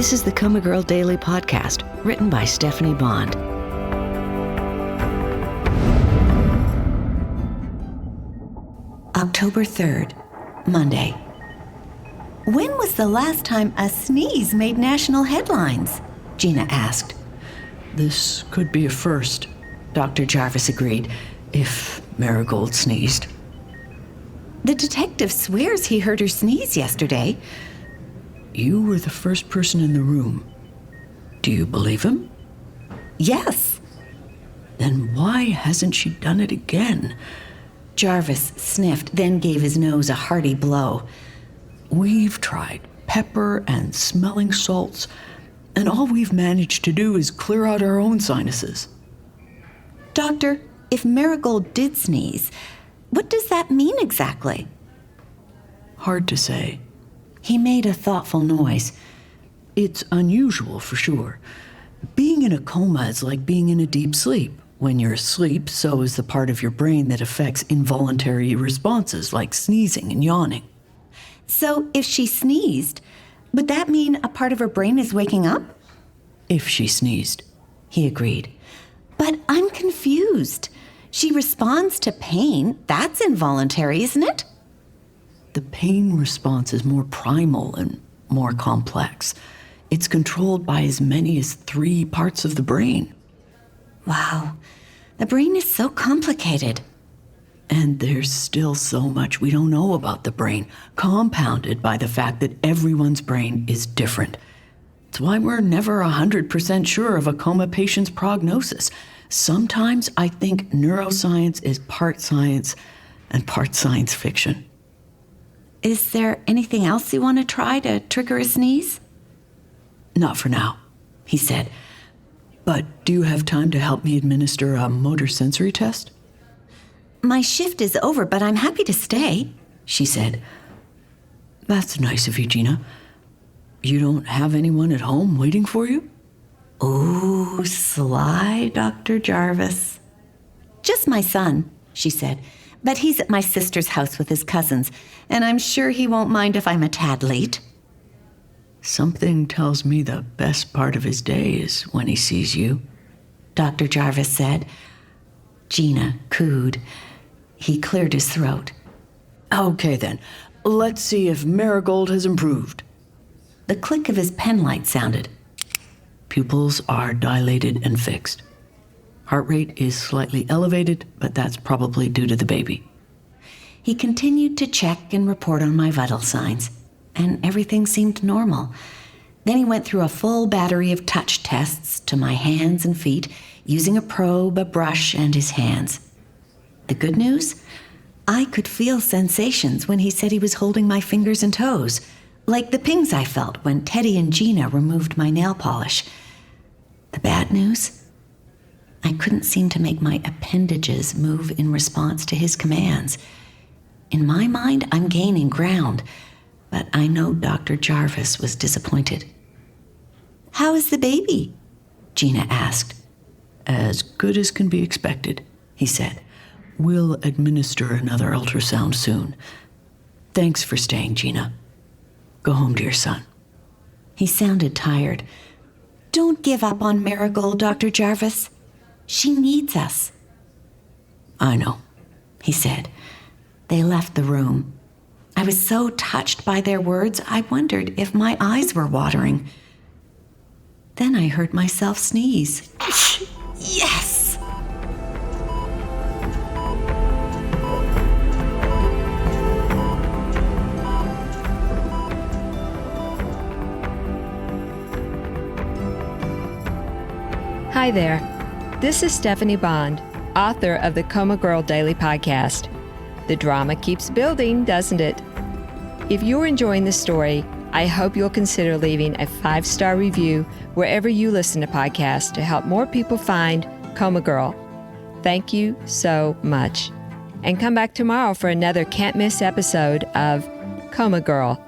This is the COMA Girl Daily Podcast, written by Stephanie Bond. October 3rd, Monday. When was the last time a sneeze made national headlines? Gina asked. This could be a first, Dr. Jarvis agreed, if Marigold sneezed. The detective swears he heard her sneeze yesterday. You were the first person in the room. Do you believe him? Yes. Then why hasn't she done it again? Jarvis sniffed, then gave his nose a hearty blow. We've tried pepper and smelling salts, and all we've managed to do is clear out our own sinuses. Doctor, if Marigold did sneeze, what does that mean exactly? Hard to say. He made a thoughtful noise. It's unusual for sure. Being in a coma is like being in a deep sleep. When you're asleep, so is the part of your brain that affects involuntary responses like sneezing and yawning. So if she sneezed, would that mean a part of her brain is waking up? If she sneezed. He agreed. But I'm confused. She responds to pain. That's involuntary, isn't it? The pain response is more primal and more complex. It's controlled by as many as 3 parts of the brain. Wow, the brain is so complicated. And there's still so much we don't know about the brain, compounded by the fact that everyone's brain is different. It's why we're never 100% sure of a coma patient's prognosis. Sometimes I think neuroscience is part science and part science fiction. Is there anything else you want to try to trigger a sneeze? Not for now, he said. But do you have time to help me administer a motor sensory test? My shift is over, but I'm happy to stay, she said. That's nice of you, Gina. You don't have anyone at home waiting for you? Ooh, sly Dr. Jarvis. Just my son, she said. But he's at my sister's house with his cousins, and I'm sure he won't mind if I'm a tad late. Something tells me the best part of his day is when he sees you, Dr. Jarvis said. Gina cooed. He cleared his throat. Okay then, let's see if Marigold has improved. The click of his pen light sounded. Pupils are dilated and fixed. Heart rate is slightly elevated, but that's probably due to the baby. He continued to check and report on my vital signs, and everything seemed normal. Then he went through a full battery of touch tests to my hands and feet, using a probe, a brush, and his hands. The good news? I could feel sensations when he said he was holding my fingers and toes, like the pings I felt when Teddy and Gina removed my nail polish. The bad news? I couldn't seem to make my appendages move in response to his commands. In my mind, I'm gaining ground, but I know Dr. Jarvis was disappointed. How is the baby? Gina asked. As good as can be expected, he said. We'll administer another ultrasound soon. Thanks for staying, Gina. Go home to your son. He sounded tired. Don't give up on Marigold, Dr. Jarvis. She needs us. I know, he said. They left the room. I was so touched by their words, I wondered if my eyes were watering. Then I heard myself sneeze. Yes! Hi there. This is Stephanie Bond, author of the COMA Girl Daily Podcast. The drama keeps building, doesn't it? If you're enjoying this story, I hope you'll consider leaving a 5-star review wherever you listen to podcasts to help more people find COMA Girl. Thank you so much. And come back tomorrow for another can't-miss episode of COMA Girl.